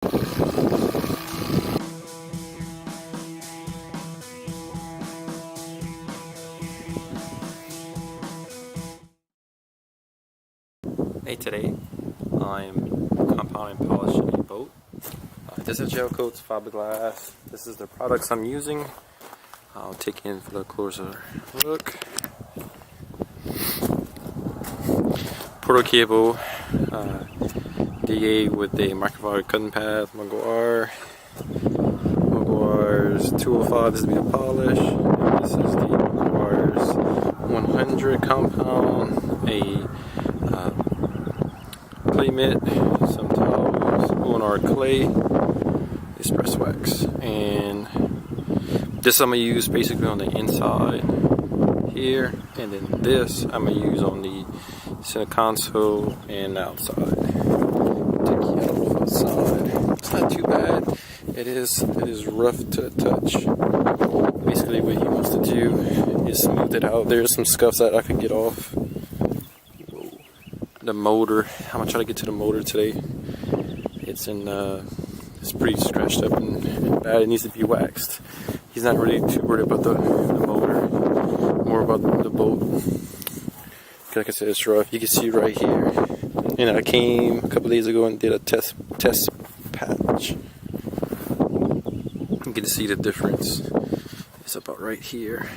Hey, today I'm compounding and polishing a boat. This is gel coats, fiberglass. This is the products I'm using. I'll take in for the closer look. Portal cable, DA with a microfiber cutting pad, Maguire's 205. This is the polish. And this is the Maguire's 100 compound, a clay mitt, some towels, O&R clay, express wax, and this I'm gonna use basically on the inside here, and then this I'm gonna use on the center console and outside. Take you out outside. It's not too bad. It is rough to the touch. Basically, what he wants to do is smooth it out. There's some scuffs that I could get off. The motor, I'm gonna try to get to the motor today. It's pretty scratched up and bad. It needs to be waxed. He's not really too worried about the motor, more about the boat. Like I said, it's rough. You can see right here. And I came a couple days ago and did a test patch. You can see the difference. It's about right here.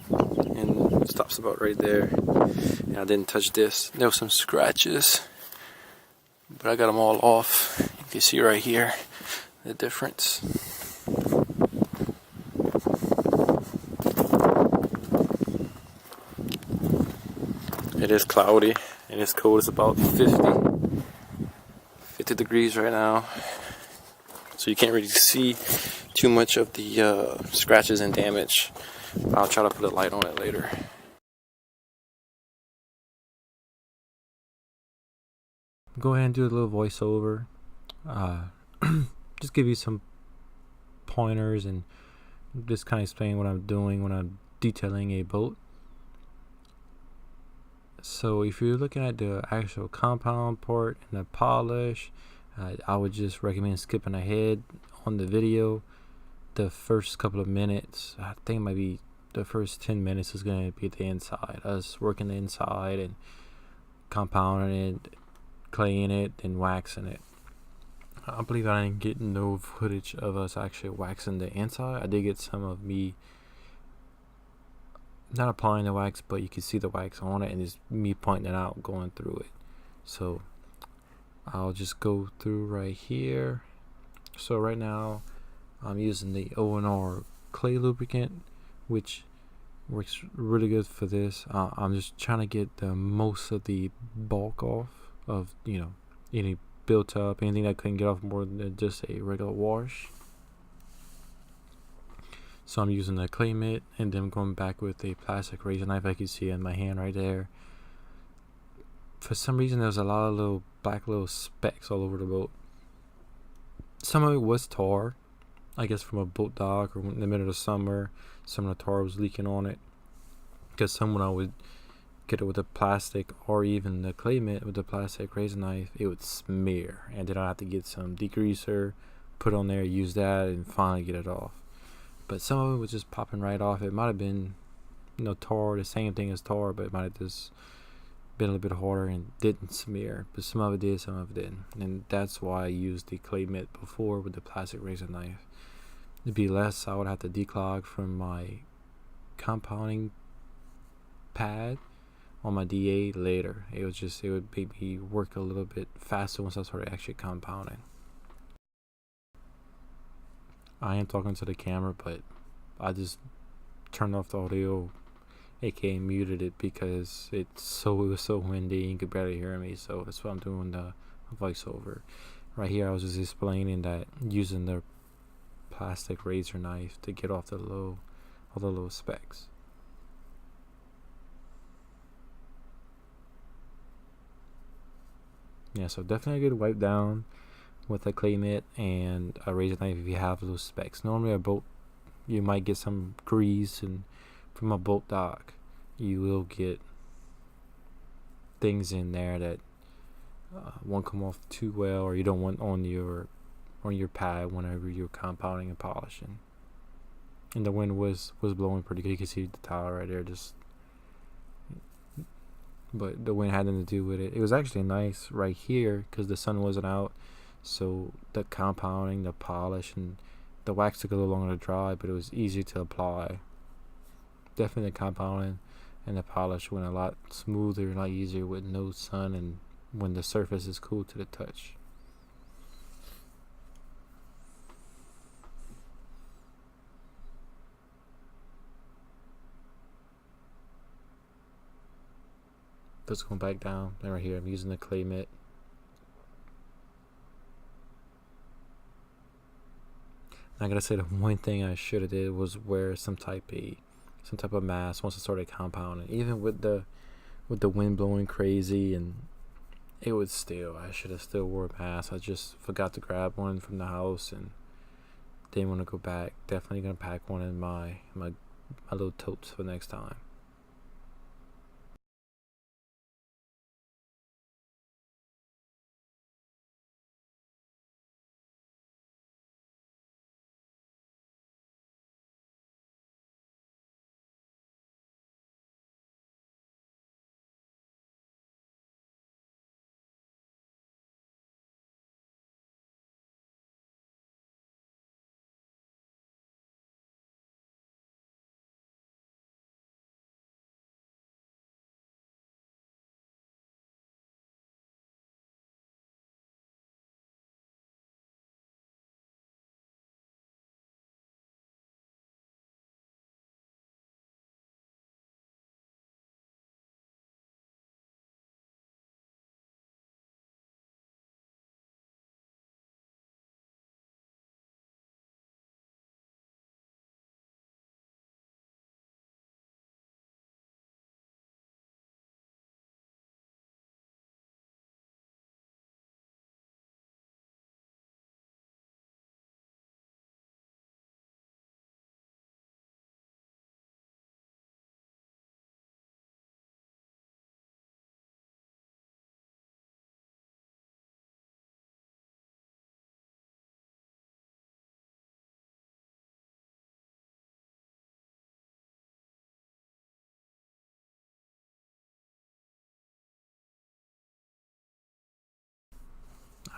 And it stops about right there. And I didn't touch this. There were some scratches, but I got them all off. You can see right here the difference. It is cloudy and it's cold. It's about 50 degrees right now, so you can't really see too much of the scratches and damage. I'll try to put a light on it later. Go ahead and do a little voiceover. Just give you some pointers and just kind of explain what I'm doing when I'm detailing a boat. So if you're looking at the actual compound part and the polish, I would just recommend skipping ahead on the video. The first couple of minutes, I think maybe the first 10 minutes is going to be the inside, us working the inside and compounding it, claying it, and waxing it. I believe I didn't get no footage of us actually waxing the inside. I did get some of me not applying the wax, but you can see the wax on it and it's me pointing it out, going through it. So I'll just go through right here. So right now I'm using the O&R clay lubricant, which works really good for this. I'm just trying to get the most of the bulk off of, any built up, anything that couldn't get off more than just a regular wash. So I'm using the clay mitt and then going back with a plastic razor knife. I can see in my hand right there. For some reason there's a lot of little black specks all over the boat. Some of it was tar, I guess from a boat dock, or in the middle of the summer some of the tar was leaking on it. Because when I would get it with the plastic or even the clay mitt with the plastic razor knife, it would smear, and then I have to get some degreaser, put on there, use that, and finally get it off. But some of it was just popping right off. It might have been tar, the same thing as tar, but it might have just been a little bit harder and didn't smear. But some of it did, some of it didn't, and that's why I used the clay mitt before with the plastic razor knife. It'd be less. I would have to declog from my compounding pad on my DA later. It would make me work a little bit faster once I started actually compounding. I am talking to the camera, but I just turned off the audio, aka muted it, because it was so windy and you could barely hear me. So that's why I'm doing the voiceover. Right here I was just explaining that using the plastic razor knife to get off all the little specks. Yeah, so definitely a good wipe down with a clay mitt and a razor knife if you have those specks. Normally a boat, you might get some grease, and from a boat dock you will get things in there that won't come off too well, or you don't want on your pad whenever you're compounding and polishing. And the wind was blowing pretty good. You can see the tile right there, but the wind had nothing to do with it. It was actually nice right here because the sun wasn't out, so the compounding, the polish, and the wax took a little longer to dry, but it was easy to apply. Definitely the compounding and the polish went a lot smoother and a lot easier with no sun and when the surface is cool to the touch. Let's go back down. And right here, I'm using the clay mitt. I gotta say, the one thing I should have did was wear some type of mask once I started compounding. Even with the wind blowing crazy, and I should have still wore a mask. I just forgot to grab one from the house and didn't want to go back. Definitely gonna pack one in my little totes for next time.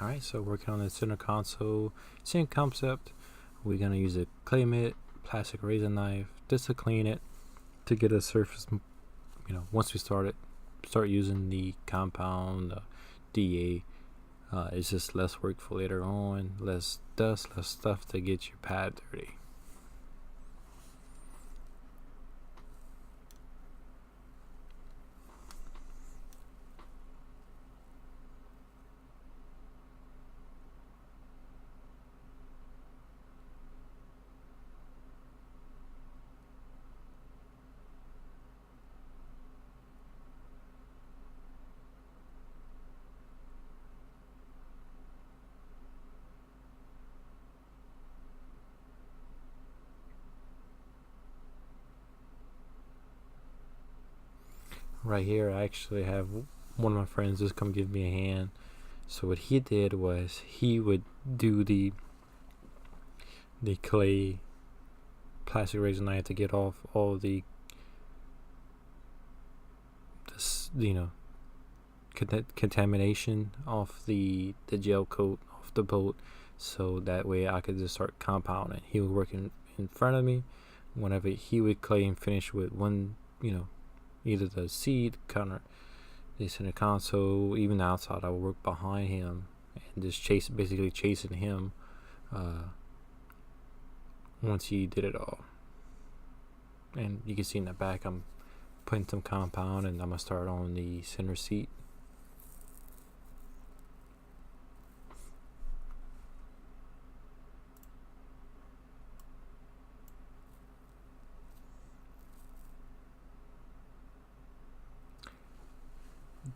Alright, so working on the center console, same concept. We're gonna use a clay mitt, plastic razor knife, just to clean it, to get a surface. Once we start using the compound, DA, it's just less work for later on, less dust, less stuff to get your pad dirty. Right here, I actually have one of my friends just come give me a hand. So what he did was he would do the clay plastic razor knife to get off all the contamination off the gel coat off the boat, so that way I could just start compounding. He would work in front of me. Whenever he would clay and finish with one, either the seat, counter, the center console, even outside, I would work behind him and just basically chasing him once he did it all. And you can see in the back, I'm putting some compound, and I'm gonna start on the center seat.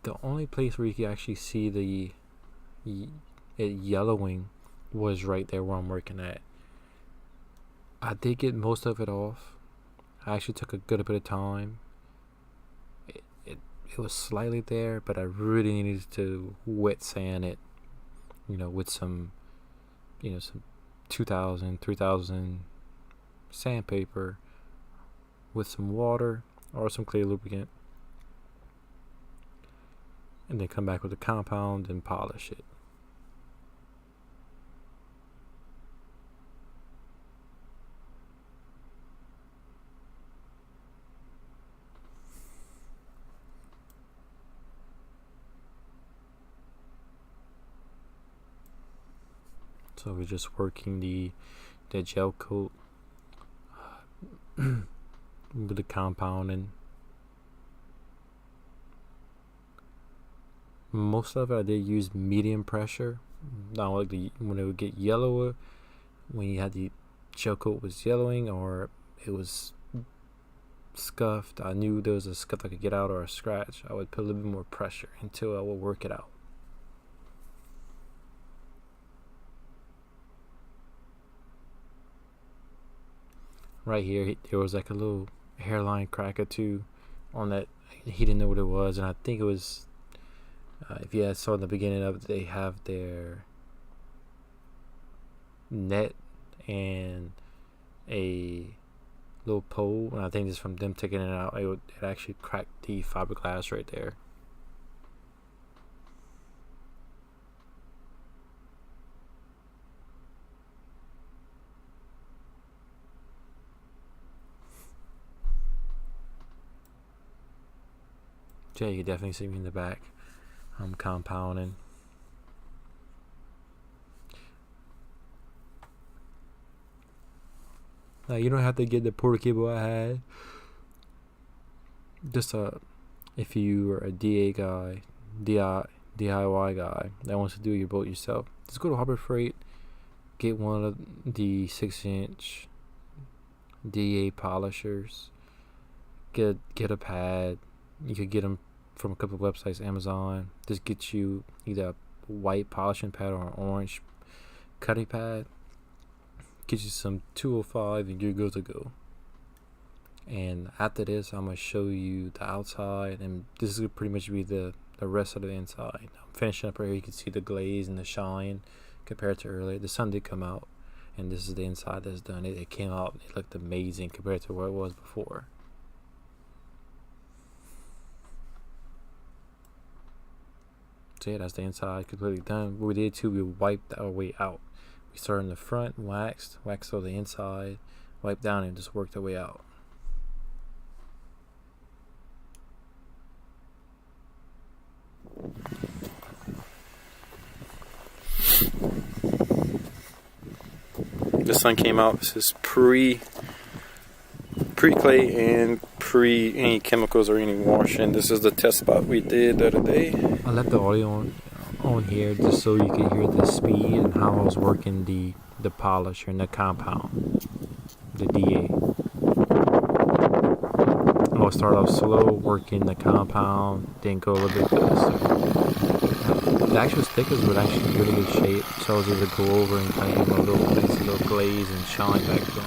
The only place where you can actually see it yellowing was right there where I'm working at. I did get most of it off. I actually took a good bit of time. it was slightly there, but I really needed to wet sand it, with some, some 2000, 3000 sandpaper with some water or some clear lubricant, and then come back with the compound and polish it. So we're just working the gel coat with the compound, and most of it I did use medium pressure. Not like when it would get yellower, when you had the gel coat was yellowing or it was scuffed, I knew there was a scuff I could get out or a scratch. I would put a little bit more pressure until I would work it out. Right here, there was like a little hairline crack or two on that. He didn't know what it was, and I think it was, if you saw in the beginning of it, they have their net and a little pole, and I think it's from them taking it out. It actually cracked the fiberglass right there. Yeah, you can definitely see me in the back. I'm compounding. Now you don't have to get the porta cable I had. Just if you are a DIY guy that wants to do your boat yourself, just go to Harbor Freight, get one of the 6-inch DA polishers. Get a pad. You could get them from a couple of websites, Amazon. Just get you either a white polishing pad or an orange cutting pad. Get you some 205 and you're good to go. And after this, I'm going to show you the outside, and this is going to pretty much be the rest of the inside. I'm finishing up right here. You can see the glaze and the shine compared to earlier. The sun did come out, and this is the inside that's done. It came out, it looked amazing compared to where it was before. So yeah, that's the inside completely done. What we did too, we wiped our way out. We started in the front, waxed all the inside, wiped down, and just worked our way out. The sun came out. This is pre-clay and pre any chemicals or any washing. This is the test spot we did the other day. I left the audio on here just so you can hear the speed and how I was working the polisher and the compound, the DA. I'm gonna start off slow, working the compound, then go a little bit faster. The actual stickers were actually in really good shape, so I was able to go over and kind of give them a little glaze and shine back to them.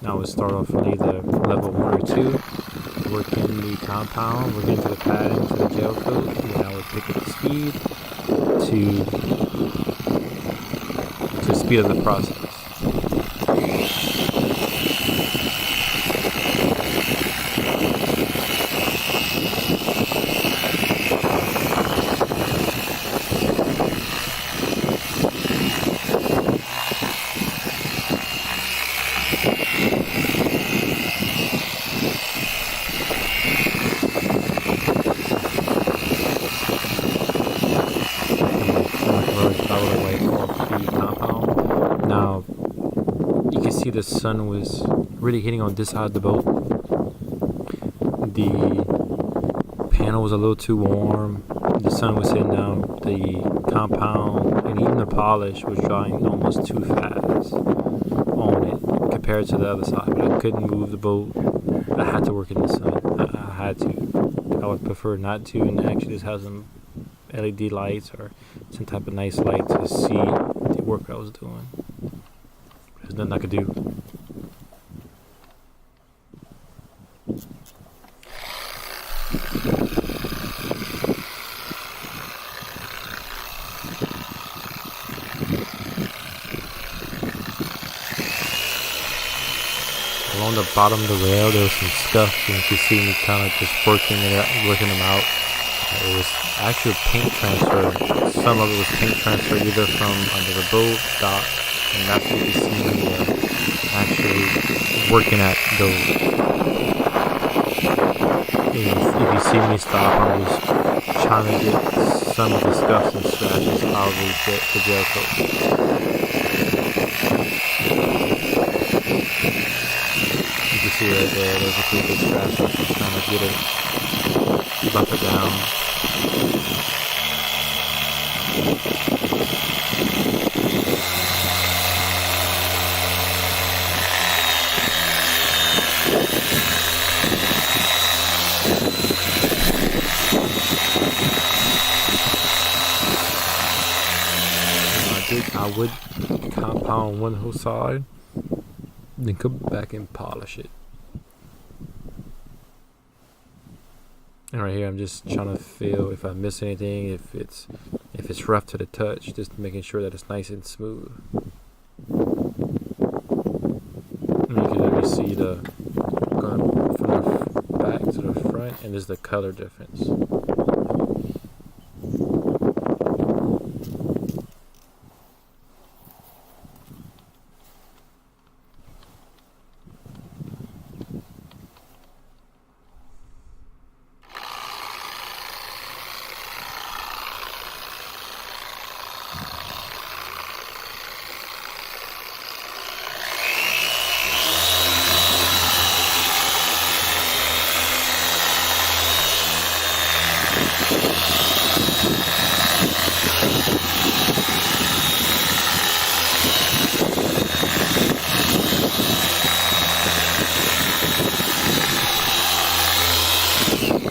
Now we'll start off on either level 1 or 2, work in the compound, work into the padding to the gel coat, and then I would pick up the speed to speed up the process. lucky the sun was really hitting on this side of the boat. The panel was a little too warm. The sun was hitting down the compound, and even the polish was drying almost too fast on it compared to the other side. But I couldn't move the boat. I had to work in the sun. I had to. I would prefer not to, and actually just have some LED lights or some type of nice light to see the work I was doing. There's nothing I could do. Along the bottom of the rail, there was some scuff, and you can see me kind of just working them out. It was actual paint transfer. Some of it was paint transfer either from under the boat, dock, and that's what you see me actually working at those. If you see me stop, I'm just trying to get some of the scuffs and scratches out of the gel coat. You can see right there, there's a pretty big scratch. I'm just trying to get it, buff it down. I would compound one whole side, then come back and polish it. And right here, I'm just trying to feel if I miss anything, if it's rough to the touch, just making sure that it's nice and smooth. And you can really see the going from the back to the front, and there's the color difference.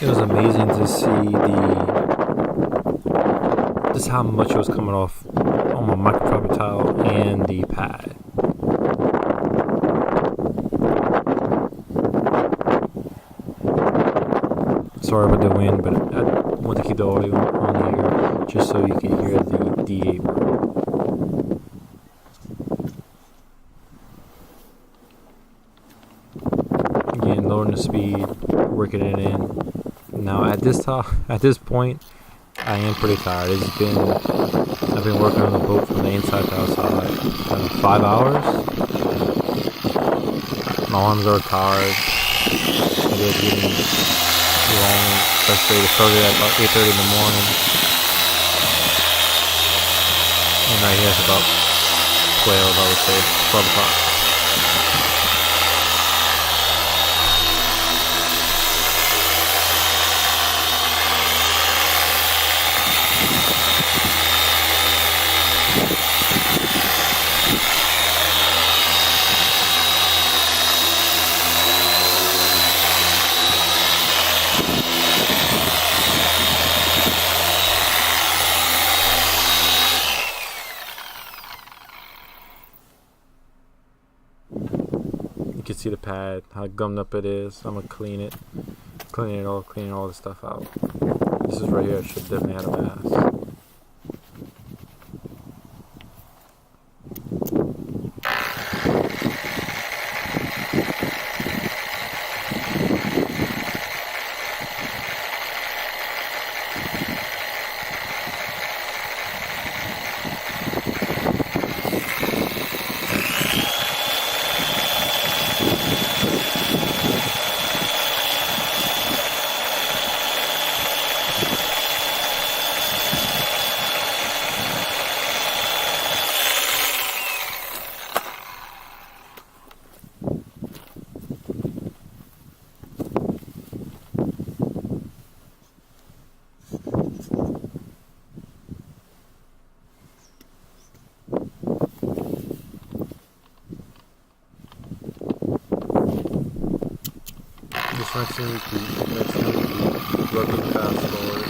It was amazing to see just how much was coming off on my microfiber tile and the pad. Sorry about the wind, but I want to keep the audio on here just so you can hear the DA work. Again, lowering the speed, working it in. Now at this point, I am pretty tired. I've been working on the boat from the inside to outside, 5 hours. My arms are tired. They're getting long, especially it started at about 8:30 in the morning. And right here it's about 12, I would say, 12 o'clock. You can see the pad, how gummed up it is. I'm gonna clean all the stuff out. This is right here, I should definitely have a mask. just rinsing, rubbing fast forward.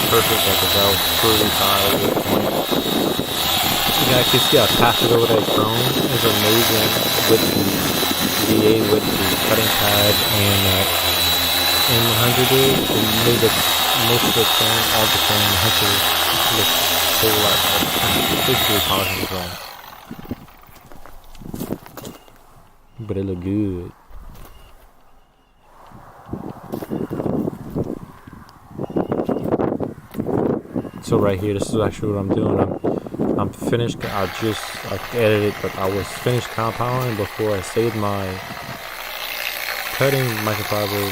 Perfect, like the bell truly tied at this point. You guys can see how passive over that chrome is amazing with the VA, with the cutting pad and M100 is. It made the most of the chrome, all the chrome, actually looks a whole lot better. Basically polishing the chrome. But it looked good. So right here, this is actually what I'm doing. I'm finished. I edited, but I was finished compounding before I saved my cutting microfiber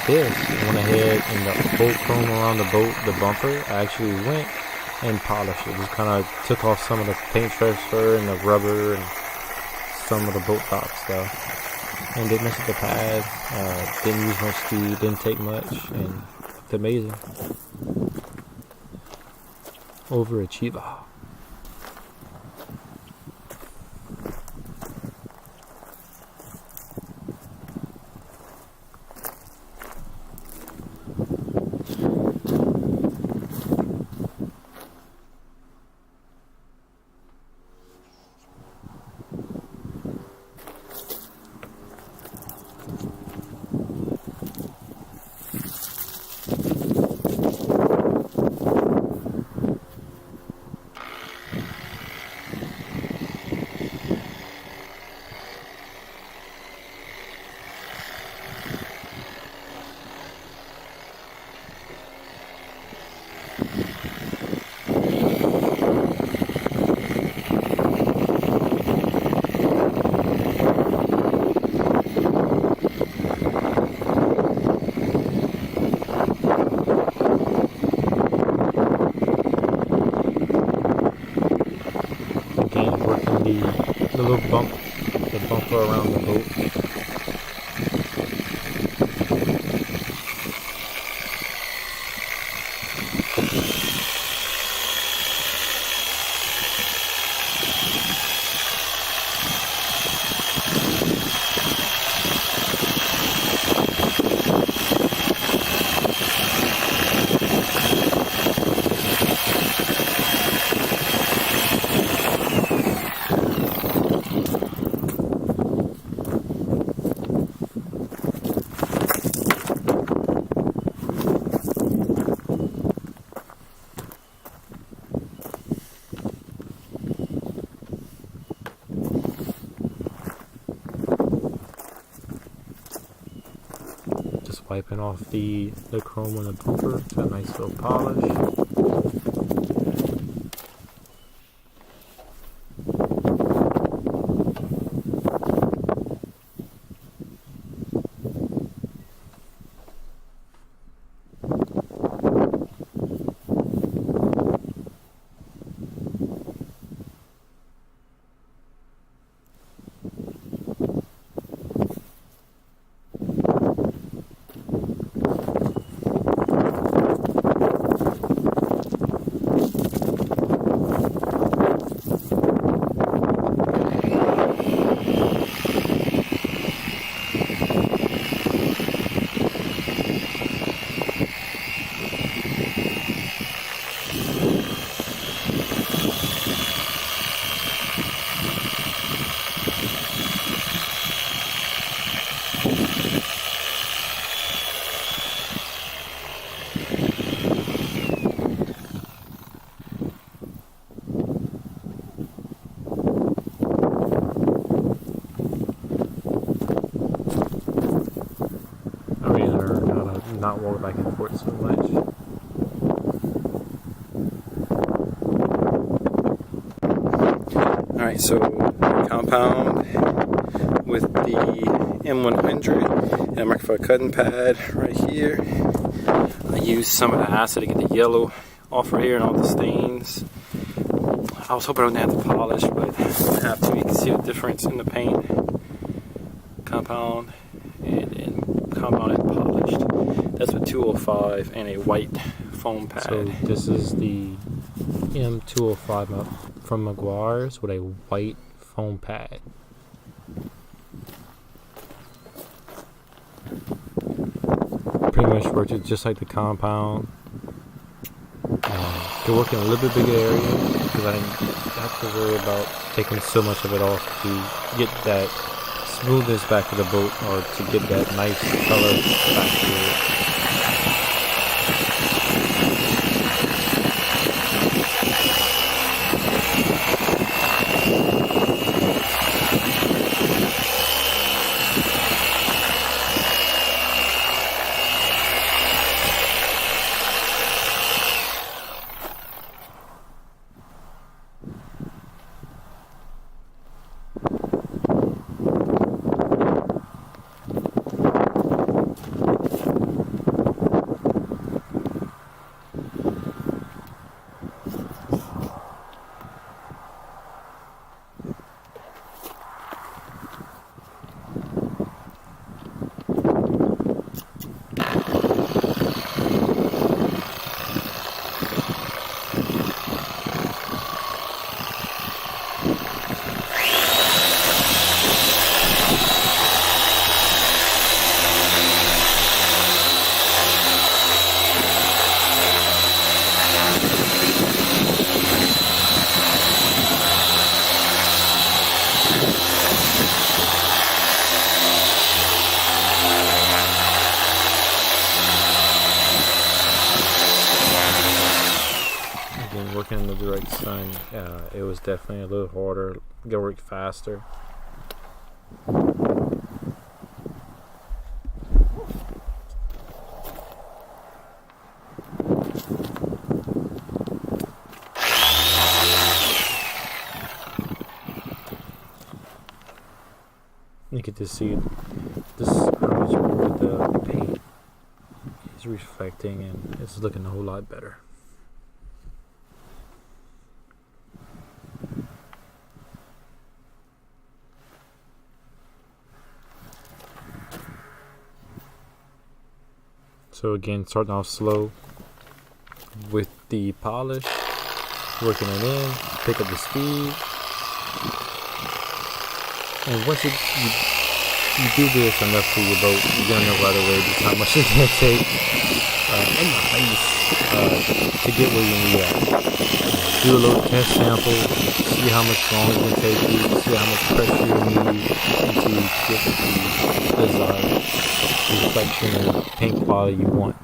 disc. I went ahead and the bolt chrome around the boat, the bumper, I actually went and polished it. Just kind of took off some of the paint transfer and the rubber and some of the boat top stuff. And didn't mess with the pad. Didn't use much speed. Didn't take much, and it's amazing. Overachiever. The little bump, the bumper around the boat. Wiping off the chrome on the bumper. It's a nice little polish. not walk back and forth so much. Alright, so compound with the M100, and I'm looking for a cutting pad right here. I used some of the acid to get the yellow off right here and all the stains. I was hoping I wouldn't have to polish, but I have to. You can see the difference in the paint. Compound and compound and polished. That's with 205 and a white foam pad. So this is the M205 from Meguiar's with a white foam pad. Pretty much works just like the compound. Could work in a little bit bigger area because I didn't have to worry about taking so much of it off to get that smoothness back to the boat, or to get that nice color back to it. Working in the direct sun, it was definitely a little harder. It worked faster. You get to see this how much more the paint is reflecting, and it's looking a whole lot better. So again, starting off slow with the polish, working it in, pick up the speed, and once you do this enough for your boat, you're gonna know right away just how much it's gonna take in the face to get where you need at. Do a little test sample, see how much longer it's gonna take you, see how much pressure you need to get the desired reflection and paint quality you want.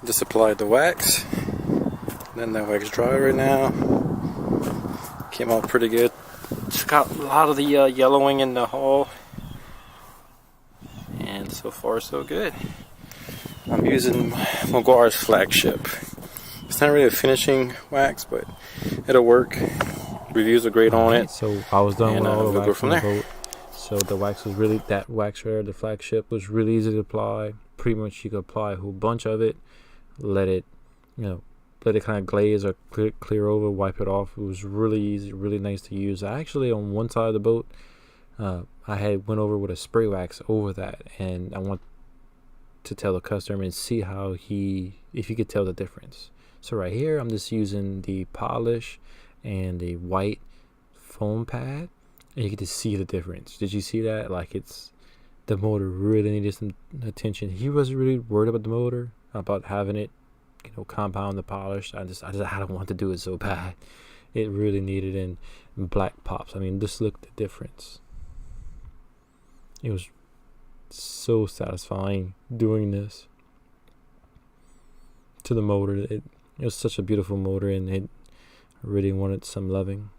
Just applied the wax, then the wax dry right now. Came out pretty good. Just got a lot of the yellowing in the hull, and so far so good. I'm using Meguiar's flagship. It's not really a finishing wax, but it'll work. Reviews are great on it. So I was done with all the wax from the boat. So the wax was really, that wax right there, the flagship, was really easy to apply. Pretty much you could apply a whole bunch of it, let it, let it kind of glaze or clear over, wipe it off. It was really easy, really nice to use. I actually, on one side of the boat, I had went over with a spray wax over that, and I want to tell the customer and see how if he could tell the difference. So right here, I'm just using the polish and the white foam pad, and you get to see the difference. Did you see that? Like, the motor really needed some attention. He wasn't really worried about the motor, about having it, compound the polish. I don't want to do it so bad. It really needed in black pops. I mean, just look at the difference. It was so satisfying doing this to the motor. It was such a beautiful motor, and it really wanted some loving.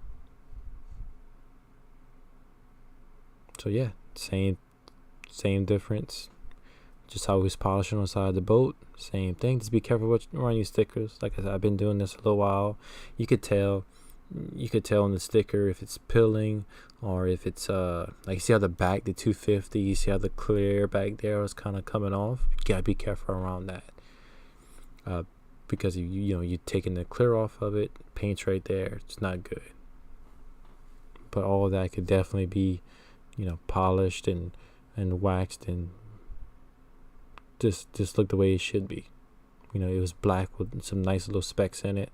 So yeah, same difference. Just how he's polishing on the side of the boat. Same thing. Just be careful what you run your stickers. Like I said, I've been doing this a little while. You could tell on the sticker if it's pilling or if it's like, you see how the back, the 250, you see how the clear back there is kind of coming off. You gotta be careful around that, because you're taking the clear off of it, paint's right there. It's not good. But all of that could definitely be polished and waxed and just look the way it should be. It was black with some nice little specks in it.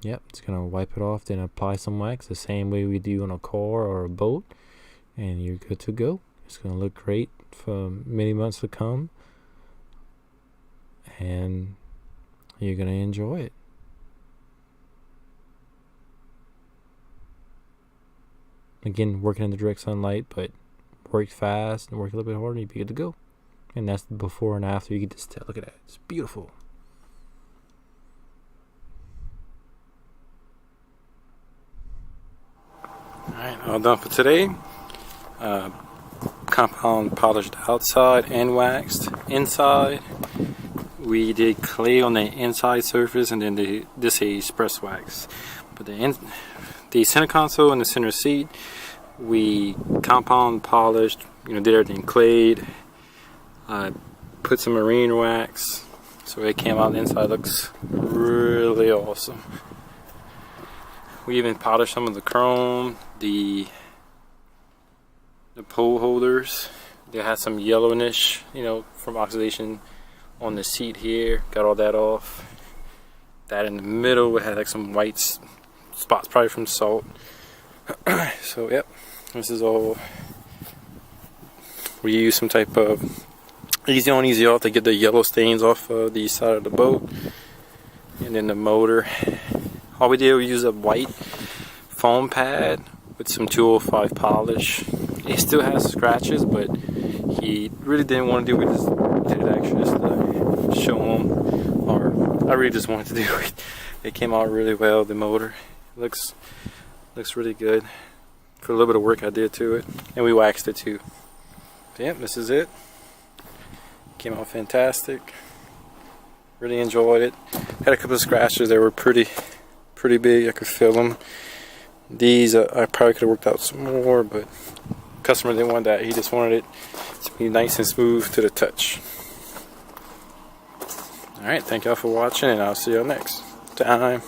Yep, it's gonna wipe it off, then apply some wax the same way we do on a car or a boat, and you're good to go. It's gonna look great for many months to come, and you're gonna enjoy it. Again, working in the direct sunlight, but work fast and work a little bit harder, and you'll be good to go. And that's the before and after. You can just tell. Look at that. It's beautiful. Alright, all done for today. Compound polished outside and waxed inside. We did clay on the inside surface, and then this express wax. But the center console and the center seat, we compound polished, did everything clayed. I put some marine wax, so it came out. The inside looks really awesome. We even polished some of the chrome, the pole holders. They had some yellowish, from oxidation on the seat here. Got all that off. That in the middle, it had like some white spots, probably from salt. So yep, this is all. We use some type of easy on, easy off to get the yellow stains off of the side of the boat. And then the motor, all we did was use a white foam pad with some 205 polish. It still has scratches, but he really didn't want to do it. We just did it actually just to show him, or I really just wanted to do it. It came out really well. The motor looks really good for a little bit of work I did to it, and we waxed it too. So, yeah, this is it. Came out fantastic. Really enjoyed it. Had a couple of scratches that were pretty big. I could feel them. These I probably could have worked out some more, but customer didn't want that. He just wanted it to be nice and smooth to the touch. Alright, thank y'all for watching, and I'll see y'all next time.